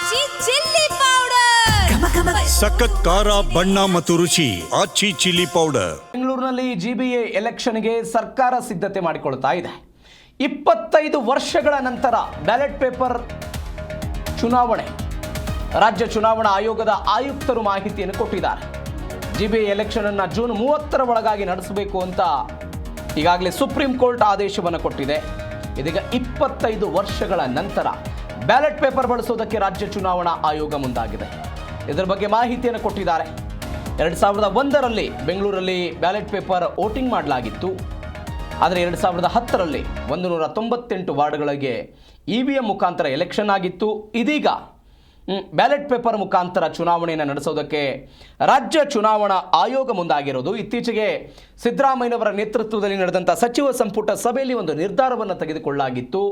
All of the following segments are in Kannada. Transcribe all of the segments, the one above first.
ಆಚಿ ಚಿಲ್ಲಿ ಪೌಡರ್ ಸಖತ್ ಖಾರ ಬಣ್ಣ ಮತ್ತು ರುಚಿ ಆಚಿ ಚಿಲ್ಲಿ ಪೌಡರ್. ಬೆಂಗಳೂರಿನಲ್ಲಿ ಜಿಬಿಎ ಎಲೆಕ್ಷನ್ಗೆ ಸರ್ಕಾರ ಸಿದ್ಧತೆ ಮಾಡಿಕೊಳ್ತಾ ಇದೆ. 25 ವರ್ಷಗಳ ನಂತರ ಬ್ಯಾಲೆಟ್ ಪೇಪರ್ ಚುನಾವಣೆ. ರಾಜ್ಯ ಚುನಾವಣಾ ಆಯೋಗದ ಆಯುಕ್ತರು ಮಾಹಿತಿಯನ್ನು ಕೊಟ್ಟಿದ್ದಾರೆ. ಜಿಬಿಎ ಎಲೆಕ್ಷನ್ ಅನ್ನು ಜೂನ್ 30ರ ಒಳಗಾಗಿ ನಡೆಸಬೇಕು ಅಂತ ಈಗಾಗಲೇ ಸುಪ್ರೀಂ ಕೋರ್ಟ್ ಆದೇಶವನ್ನು ಕೊಟ್ಟಿದೆ. ಇದೀಗ 25 ವರ್ಷಗಳ ನಂತರ ಬ್ಯಾಲೆಟ್ ಪೇಪರ್ ಬಳಸೋದಕ್ಕೆ ರಾಜ್ಯ ಚುನಾವಣಾ ಆಯೋಗ ಮುಂದಾಗಿದೆ. ಇದರ ಬಗ್ಗೆ ಮಾಹಿತಿಯನ್ನು ಕೊಟ್ಟಿದ್ದಾರೆ. 2001ರಲ್ಲಿ ಬೆಂಗಳೂರಲ್ಲಿ ಬ್ಯಾಲೆಟ್ ಪೇಪರ್ ವೋಟಿಂಗ್ ಮಾಡಲಾಗಿತ್ತು. ಆದರೆ 2010ರಲ್ಲಿ 198 ವಾರ್ಡ್ಗಳಿಗೆ EVM ಮುಖಾಂತರ ಎಲೆಕ್ಷನ್ ಆಗಿತ್ತು. ಇದೀಗ ಬ್ಯಾಲೆಟ್ ಪೇಪರ್ ಮುಖಾಂತರ ಚುನಾವಣೆಯನ್ನು ನಡೆಸೋದಕ್ಕೆ ರಾಜ್ಯ ಚುನಾವಣಾ ಆಯೋಗ ಮುಂದಾಗಿರೋದು. ಇತ್ತೀಚೆಗೆ ಸಿದ್ದರಾಮಯ್ಯನವರ ನೇತೃತ್ವದಲ್ಲಿ ನಡೆದಂಥ ಸಚಿವ ಸಂಪುಟ ಸಭೆಯಲ್ಲಿ ಒಂದು ನಿರ್ಧಾರವನ್ನು ತೆಗೆದುಕೊಳ್ಳಲಾಗಿತ್ತು.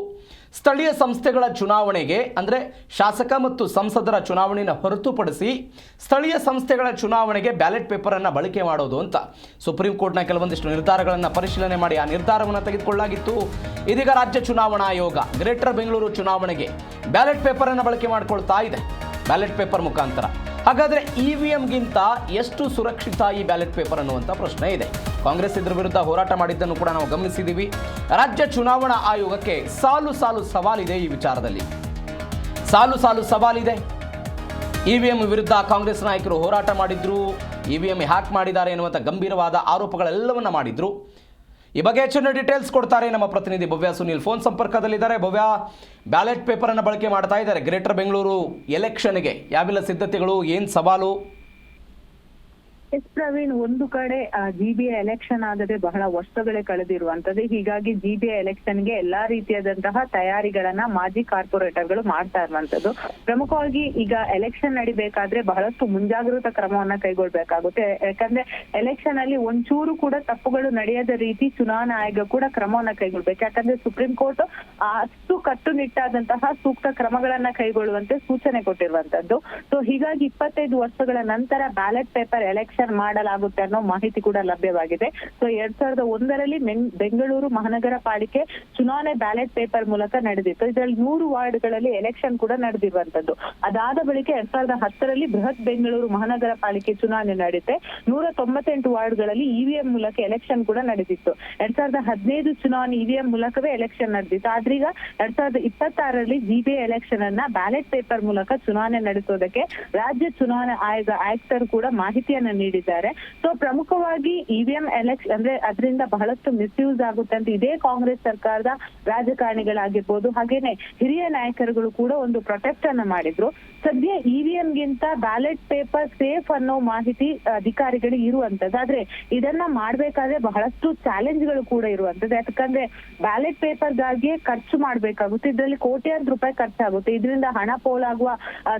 ಸ್ಥಳೀಯ ಸಂಸ್ಥೆಗಳ ಚುನಾವಣೆಗೆ ಅಂದರೆ ಶಾಸಕ ಮತ್ತು ಸಂಸದರ ಚುನಾವಣೆಯನ್ನು ಹೊರತುಪಡಿಸಿ ಸ್ಥಳೀಯ ಸಂಸ್ಥೆಗಳ ಚುನಾವಣೆಗೆ ಬ್ಯಾಲೆಟ್ ಪೇಪರನ್ನು ಬಳಕೆ ಮಾಡೋದು ಅಂತ ಸುಪ್ರೀಂ ಕೋರ್ಟ್ನ ಕೆಲವೊಂದಿಷ್ಟು ನಿರ್ಧಾರಗಳನ್ನು ಪರಿಶೀಲನೆ ಮಾಡಿ ಆ ನಿರ್ಧಾರವನ್ನು ತೆಗೆದುಕೊಳ್ಳಲಾಗಿತ್ತು. ಇದೀಗ ರಾಜ್ಯ ಚುನಾವಣಾ ಆಯೋಗ ಗ್ರೇಟರ್ ಬೆಂಗಳೂರು ಚುನಾವಣೆಗೆ ಬ್ಯಾಲೆಟ್ ಪೇಪರನ್ನು ಬಳಕೆ ಮಾಡಿಕೊಳ್ತಾ ಇದೆ. ಬ್ಯಾಲೆಟ್ ಪೇಪರ್ ಮುಖಾಂತರ ಹಾಗಾದರೆ EVMಗಿಂತ ಎಷ್ಟು ಸುರಕ್ಷಿತ ಈ ಬ್ಯಾಲೆಟ್ ಪೇಪರ್ ಅನ್ನುವಂಥ ಪ್ರಶ್ನೆ ಇದೆ. ಕಾಂಗ್ರೆಸ್ ಇದರ ವಿರುದ್ಧ ಹೋರಾಟ ಮಾಡಿದ್ದನ್ನು ಕೂಡ ನಾವು ಗಮನಿಸಿದ್ದೀವಿ. ರಾಜ್ಯ ಚುನಾವಣಾ ಆಯೋಗಕ್ಕೆ ಸಾಲು ಸವಾಲಿದೆ. ಈ ವಿಚಾರದಲ್ಲಿ ಸಾಲು ಸವಾಲಿದೆ. EVM ವಿರುದ್ಧ ಕಾಂಗ್ರೆಸ್ ನಾಯಕರು ಹೋರಾಟ ಮಾಡಿದ್ರು. EVM ಹ್ಯಾಕ್ ಮಾಡಿದ್ದಾರೆ ಎನ್ನುವಂಥ ಗಂಭೀರವಾದ ಆರೋಪಗಳೆಲ್ಲವನ್ನ ಮಾಡಿದ್ರು. ಈ ಬಗ್ಗೆ ಹೆಚ್ಚಿನ ಡೀಟೇಲ್ಸ್ ಕೊಡ್ತಾರೆ ನಮ್ಮ ಪ್ರತಿನಿಧಿ ಭವ್ಯ ಸುನೀಲ್ ಫೋನ್ ಸಂಪರ್ಕದಲ್ಲಿದ್ದಾರೆ. ಭವ್ಯ, ಬ್ಯಾಲೆಟ್ ಪೇಪರನ್ನು ಬಳಕೆ ಮಾಡ್ತಾ ಇದ್ದಾರೆ ಗ್ರೇಟರ್ ಬೆಂಗಳೂರು ಎಲೆಕ್ಷನ್ಗೆ. ಯಾವೆಲ್ಲ ಸಿದ್ಧತೆಗಳು, ಏನು ಸವಾಲು? ಎಸ್ ಪ್ರವೀಣ್, ಒಂದು ಕಡೆ ಜಿಬಿಎ ಎಲೆಕ್ಷನ್ ಆಗದೆ ಬಹಳ ವರ್ಷಗಳೇ ಕಳೆದಿರುವಂತದ್ದು. ಹೀಗಾಗಿ ಜಿಬಿಎ ಎಲೆಕ್ಷನ್ಗೆ ಎಲ್ಲಾ ರೀತಿಯಾದಂತಹ ತಯಾರಿಗಳನ್ನ ಮಾಜಿ ಕಾರ್ಪೊರೇಟರ್ಗಳು ಮಾಡ್ತಾ ಇರುವಂತದ್ದು. ಪ್ರಮುಖವಾಗಿ ಈಗ ಎಲೆಕ್ಷನ್ ನಡಿಬೇಕಾದ್ರೆ ಬಹಳಷ್ಟು ಮುಂಜಾಗ್ರತಾ ಕ್ರಮವನ್ನ ಕೈಗೊಳ್ಬೇಕಾಗುತ್ತೆ. ಯಾಕಂದ್ರೆ ಎಲೆಕ್ಷನ್ ಅಲ್ಲಿ ಒಂಚೂರು ಕೂಡ ತಪ್ಪುಗಳು ನಡೆಯದ ರೀತಿ ಚುನಾವಣಾ ಆಯೋಗ ಕೂಡ ಕ್ರಮವನ್ನ ಕೈಗೊಳ್ಬೇಕು. ಯಾಕಂದ್ರೆ ಸುಪ್ರೀಂ ಕೋರ್ಟ್ ಅಷ್ಟು ಕಟ್ಟುನಿಟ್ಟಾದಂತಹ ಸೂಕ್ತ ಕ್ರಮಗಳನ್ನ ಕೈಗೊಳ್ಳುವಂತೆ ಸೂಚನೆ ಕೊಟ್ಟಿರುವಂತದ್ದು. ಸೊ ಹೀಗಾಗಿ 25 ವರ್ಷಗಳ ನಂತರ ಬ್ಯಾಲೆಟ್ ಪೇಪರ್ ಎಲೆಕ್ಷನ್ ಮಾಡಲಾಗುತ್ತೆ ಅನ್ನೋ ಮಾಹಿತಿ ಕೂಡ ಲಭ್ಯವಾಗಿದೆ. ಸೊ 2001ರಲ್ಲಿ ಬೆಂಗಳೂರು ಮಹಾನಗರ ಪಾಲಿಕೆ ಚುನಾವಣೆ ಬ್ಯಾಲೆಟ್ ಪೇಪರ್ ಮೂಲಕ ನಡೆದಿತ್ತು. ಇದರಲ್ಲಿ 100 ವಾರ್ಡ್ಗಳಲ್ಲಿ ಎಲೆಕ್ಷನ್ ಕೂಡ ನಡೆದಿರುವಂತದ್ದು. ಅದಾದ ಬಳಿಕ 2010ರಲ್ಲಿ ಬೃಹತ್ ಬೆಂಗಳೂರು ಮಹಾನಗರ ಪಾಲಿಕೆ ಚುನಾವಣೆ ನಡೆಯುತ್ತೆ. 198 ವಾರ್ಡ್ಗಳಲ್ಲಿ EVM ಮೂಲಕ ಎಲೆಕ್ಷನ್ ಕೂಡ ನಡೆದಿತ್ತು. 2015 ಚುನಾವಣೆ EVM ಮೂಲಕವೇ ಎಲೆಕ್ಷನ್ ನಡೆದಿತ್ತು. ಆದ್ರೀಗ 2026ರಲ್ಲಿ ಜಿಬಿಎ ಎಲೆಕ್ಷನ್ ಅನ್ನ ಬ್ಯಾಲೆಟ್ ಪೇಪರ್ ಮೂಲಕ ಚುನಾವಣೆ ನಡೆಸೋದಕ್ಕೆ ರಾಜ್ಯ ಚುನಾವಣಾ ಆಯೋಗ ಆಯುಕ್ತರು ಕೂಡ ಮಾಹಿತಿಯನ್ನ ನೀಡಿದ್ದಾರೆ. ಸೊ ಪ್ರಮುಖವಾಗಿ EVM ಎಲೆಕ್ಷನ್ ಅಂದ್ರೆ ಅದರಿಂದ ಬಹಳಷ್ಟು ಮಿಸ್ಯೂಸ್ ಆಗುತ್ತೆ ಅಂತ ಇದೇ ಕಾಂಗ್ರೆಸ್ ಸರ್ಕಾರದ ರಾಜಕಾರಣಿಗಳಾಗಿರ್ಬೋದು, ಹಾಗೇನೆ ಹಿರಿಯ ನಾಯಕರುಗಳು ಕೂಡ ಒಂದು ಪ್ರೊಟೆಸ್ಟ್ ಅನ್ನ ಮಾಡಿದ್ರು. ಸದ್ಯ EVMಗಿಂತ ಬ್ಯಾಲೆಟ್ ಪೇಪರ್ ಸೇಫ್ ಅನ್ನೋ ಮಾಹಿತಿ ಅಧಿಕಾರಿಗಳು ಇರುವಂತದ್ದು. ಆದ್ರೆ ಇದನ್ನ ಮಾಡ್ಬೇಕಾದ್ರೆ ಬಹಳಷ್ಟು ಚಾಲೆಂಜ್ಗಳು ಕೂಡ ಇರುವಂತದ್ದು. ಯಾಕಂದ್ರೆ ಬ್ಯಾಲೆಟ್ ಪೇಪರ್ಗಾಗಿ ಖರ್ಚು ಮಾಡ್ಬೇಕಾಗುತ್ತೆ. ಇದರಲ್ಲಿ ಕೋಟ್ಯಾಂತರ ರೂಪಾಯಿ ಖರ್ಚಾಗುತ್ತೆ. ಇದರಿಂದ ಹಣ ಪೋಲಾಗುವ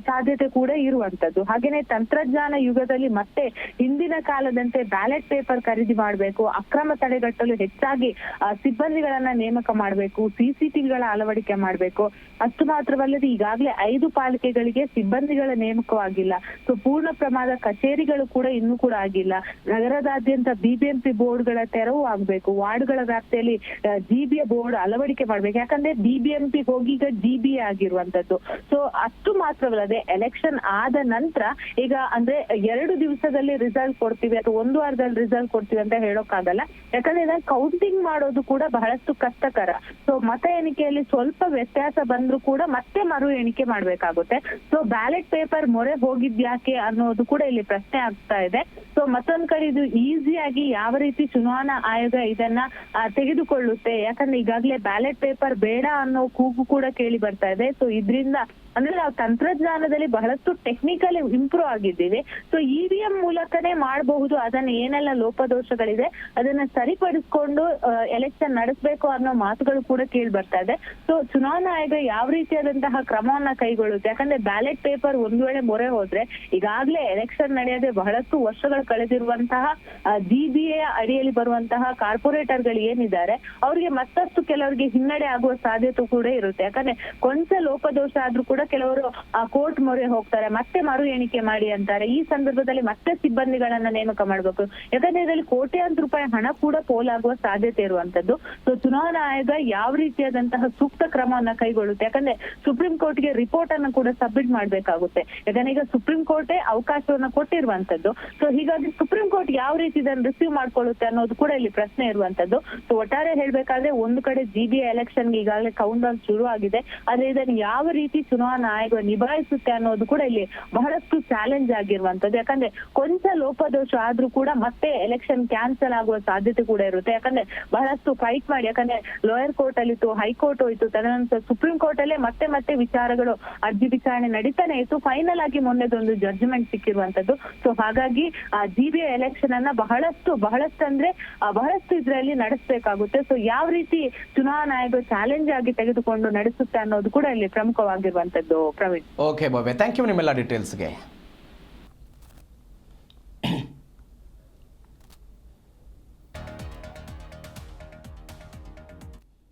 ಸಾಧ್ಯತೆ ಕೂಡ ಇರುವಂತದ್ದು. ಹಾಗೇನೆ ತಂತ್ರಜ್ಞಾನ ಯುಗದಲ್ಲಿ ಮತ್ತೆ ಹಿಂದಿನ ಕಾಲದಂತೆ ಬ್ಯಾಲೆಟ್ ಪೇಪರ್ ಖರೀದಿ ಮಾಡಬೇಕು, ಅಕ್ರಮ ತಡೆಗಟ್ಟಲು ಹೆಚ್ಚಾಗಿ ಸಿಬ್ಬಂದಿಗಳನ್ನ ನೇಮಕ ಮಾಡಬೇಕು, CCTVಗಳ ಅಳವಡಿಕೆ ಮಾಡಬೇಕು. ಅಷ್ಟು ಮಾತ್ರವಲ್ಲದೆ ಈಗಾಗಲೇ 5 ಪಾಲಿಕೆಗಳಿಗೆ ಸಿಬ್ಬಂದಿಗಳ ನೇಮಕವಾಗಿಲ್ಲ. ಸೊ ಪೂರ್ಣ ಪ್ರಮಾಣದ ಕಚೇರಿಗಳು ಕೂಡ ಇನ್ನೂ ಕೂಡ ಆಗಿಲ್ಲ. ನಗರದಾದ್ಯಂತ BBMP ಬೋರ್ಡ್ಗಳ ತೆರವು ಆಗ್ಬೇಕು. ವಾರ್ಡ್ಗಳ ವ್ಯಾಪ್ತಿಯಲ್ಲಿ GBA ಬೋರ್ಡ್ ಅಳವಡಿಕೆ ಮಾಡ್ಬೇಕು. ಯಾಕಂದ್ರೆ BBMP ಹೋಗಿ ಈಗ GBA ಆಗಿರುವಂತದ್ದು. ಸೊ ಅಷ್ಟು ಮಾತ್ರವಲ್ಲದೆ ಎಲೆಕ್ಷನ್ ಆದ ನಂತರ ಈಗ ಅಂದ್ರೆ 2 ದಿವಸದಲ್ಲಿ ರಿಸಲ್ಟ್ ಕೊಡ್ತೀವಿ ಅಥವಾ 1 ವಾರದಲ್ಲಿ ರಿಸಲ್ಟ್ ಕೊಡ್ತೀವಿ ಅಂತ ಹೇಳೋಕ್ಕಾಗಲ್ಲ. ಯಾಕಂದ್ರೆ ಇದನ್ನ ಕೌಂಟಿಂಗ್ ಮಾಡೋದು ಕೂಡ ಬಹಳಷ್ಟು ಕಷ್ಟಕರ. ಸೊ ಮತ ಎಣಿಕೆಯಲ್ಲಿ ಸ್ವಲ್ಪ ವ್ಯತ್ಯಾಸ ಬಂದ್ರೂ ಕೂಡ ಮತ್ತೆ ಮರು ಎಣಿಕೆ ಮಾಡ್ಬೇಕಾಗುತ್ತೆ. ಸೊ ಬ್ಯಾಲೆಟ್ ಪೇಪರ್ ಮೊರೆ ಹೋಗಿದ್ಯಾಕೆ ಅನ್ನೋದು ಕೂಡ ಇಲ್ಲಿ ಪ್ರಶ್ನೆ ಆಗ್ತಾ ಇದೆ. ಸೊ ಮತ್ತೊಂದ್ ಕಡೆ ಇದು ಈಸಿಯಾಗಿ ಯಾವ ರೀತಿ ಚುನಾವಣಾ ಆಯೋಗ ಇದನ್ನ ತೆಗೆದುಕೊಳ್ಳುತ್ತೆ. ಯಾಕಂದ್ರೆ ಈಗಾಗಲೇ ಬ್ಯಾಲೆಟ್ ಪೇಪರ್ ಬೇಡ ಅನ್ನೋ ಕೂಗು ಕೂಡ ಕೇಳಿ ಬರ್ತಾ ಇದೆ. ಸೊ ಇದ್ರಿಂದ ಅಂದ್ರೆ ನಾವು ತಂತ್ರಜ್ಞಾನದಲ್ಲಿ ಬಹಳಷ್ಟು ಟೆಕ್ನಿಕಲಿ ಇಂಪ್ರೂವ್ ಆಗಿದ್ದೀವಿ. ಸೊ EVM ಮೂಲಕನೇ ಮಾಡಬಹುದು. ಅದನ್ನ ಏನೆಲ್ಲ ಲೋಪದೋಷಗಳಿದೆ ಅದನ್ನ ಸರಿಪಡಿಸ್ಕೊಂಡು ಎಲೆಕ್ಷನ್ ನಡೆಸಬೇಕು ಅನ್ನೋ ಮಾತುಗಳು ಕೂಡ ಕೇಳಿ ಬರ್ತಾ ಇದೆ. ಸೊ ಚುನಾವಣಾ ಆಯೋಗ ಯಾವ ರೀತಿಯಾದಂತಹ ಕ್ರಮವನ್ನ ಕೈಗೊಳ್ಳುತ್ತೆ. ಯಾಕಂದ್ರೆ ಬ್ಯಾಲೆಟ್ ಪೇಪರ್ ಒಂದ್ ವೇಳೆ ಮೊರೆ ಹೋದ್ರೆ ಈಗಾಗಲೇ ಎಲೆಕ್ಷನ್ ನಡೆಯದೆ ಬಹಳಷ್ಟು ವರ್ಷಗಳು ಕಳೆದಿರುವಂತಹ GBA ಅಡಿಯಲ್ಲಿ ಬರುವಂತಹ ಕಾರ್ಪೊರೇಟರ್ಗಳು ಏನಿದ್ದಾರೆ ಅವ್ರಿಗೆ ಮತ್ತಷ್ಟು ಕೆಲವರಿಗೆ ಹಿನ್ನಡೆ ಆಗುವ ಸಾಧ್ಯತೆ ಕೂಡ ಇರುತ್ತೆ. ಯಾಕಂದ್ರೆ ಕೊಂಚ ಲೋಪದೋಷ ಆದ್ರೂ ಕೂಡ ಕೆಲವರು ಕೋರ್ಟ್ ಮೊರೆ ಹೋಗ್ತಾರೆ, ಮತ್ತೆ ಮರು ಎಣಿಕೆ ಮಾಡಿ ಅಂತಾರೆ. ಈ ಸಂದರ್ಭದಲ್ಲಿ ಮತ್ತೆ ಸಿಬ್ಬಂದಿಗಳನ್ನ ನೇಮಕ ಮಾಡ್ಬೇಕು. ಯಾಕಂದ್ರೆ ಇದರಲ್ಲಿ ಕೋಟ್ಯಾಂತರ ರೂಪಾಯಿ ಹಣ ಕೂಡ ಪೋಲಾಗುವ ಸಾಧ್ಯತೆ ಇರುವಂತದ್ದು. ಸೊ ಚುನಾವಣಾ ಆಯೋಗ ಯಾವ ರೀತಿಯಾದಂತಹ ಸೂಕ್ತ ಕ್ರಮವನ್ನ ಕೈಗೊಳ್ಳುತ್ತೆ? ಯಾಕಂದ್ರೆ ಸುಪ್ರೀಂ ಕೋರ್ಟ್ಗೆ ರಿಪೋರ್ಟ್ ಅನ್ನು ಕೂಡ ಸಬ್ಮಿಟ್ ಮಾಡ್ಬೇಕಾಗುತ್ತೆ. ಯಾಕಂದ್ರೆ ಈಗ ಸುಪ್ರೀಂ ಕೋರ್ಟೇ ಅವಕಾಶವನ್ನ ಕೊಟ್ಟಿರುವಂತದ್ದು. ಸೊ ಹೀಗಾಗಿ ಸುಪ್ರೀಂ ಕೋರ್ಟ್ ಯಾವ ರೀತಿ ಇದನ್ನು ರಿಸೀವ್ ಮಾಡ್ಕೊಳ್ಳುತ್ತೆ ಅನ್ನೋದು ಕೂಡ ಇಲ್ಲಿ ಪ್ರಶ್ನೆ ಇರುವಂತದ್ದು. ಸೊ ಒಟ್ಟಾರೆ ಹೇಳ್ಬೇಕಾದ್ರೆ ಒಂದು ಕಡೆ GBA ಎಲೆಕ್ಷನ್ಗೆ ಈಗಾಗಲೇ ಕೌಂಟ್ ಡೌನ್ ಶುರು ಆಗಿದೆ. ಆದ್ರೆ ಇದನ್ನು ಯಾವ ರೀತಿ ಚುನಾವಣಾ ಆಯೋಗ ನಿಭಾಯಿಸುತ್ತೆ ಅನ್ನೋದು ಕೂಡ ಇಲ್ಲಿ ಬಹಳಷ್ಟು ಚಾಲೆಂಜ್ ಆಗಿರುವಂತದ್ದು. ಯಾಕಂದ್ರೆ ಕೊಂಚ ಲೋಪದೋಷ ಆದ್ರೂ ಕೂಡ ಮತ್ತೆ ಎಲೆಕ್ಷನ್ ಕ್ಯಾನ್ಸಲ್ ಆಗುವ ಸಾಧ್ಯತೆ ಕೂಡ ಇರುತ್ತೆ. ಯಾಕಂದ್ರೆ ಬಹಳಷ್ಟು ಫೈಟ್ ಮಾಡಿ, ಯಾಕಂದ್ರೆ ಲೋಯರ್ ಕೋರ್ಟ್ ಅಲ್ಲಿ ಇತ್ತು, ಹೈಕೋರ್ಟ್ ಹೋಯ್ತು, ತದನಂತರ ಸುಪ್ರೀಂ ಕೋರ್ಟ್ ಅಲ್ಲೇ ಮತ್ತೆ ವಿಚಾರಗಳು ಅರ್ಜಿ ವಿಚಾರಣೆ ನಡೀತಾನೆ ಇತ್ತು. ಫೈನಲ್ ಆಗಿ ಮೊನ್ನೆದೊಂದು ಜಡ್ಜ್ಮೆಂಟ್ ಸಿಕ್ಕಿರುವಂತದ್ದು. ಸೊ ಹಾಗಾಗಿ GBA ಎಲೆಕ್ಷನ್ ಅನ್ನ ಬಹಳಷ್ಟು ಅಂದ್ರೆ ಬಹಳಷ್ಟು ಇದ್ರಲ್ಲಿ ನಡೆಸಬೇಕಾಗುತ್ತೆ. ಸೊ ಯಾವ ರೀತಿ ಚುನಾವಣಾ ಆಯೋಗ ಚಾಲೆಂಜ್ ಆಗಿ ತೆಗೆದುಕೊಂಡು ನಡೆಸುತ್ತೆ ಅನ್ನೋದು ಕೂಡ ಇಲ್ಲಿ ಪ್ರಮುಖವಾಗಿರುವಂತದ್ದು. ಪ್ರವೀಣ್, ಓಕೆ ಬಾಬೆ, ಥ್ಯಾಂಕ್ ಯು ನಿಮ್ಮೆಲ್ಲ ಡೀಟೇಲ್ಸ್ಗೆ.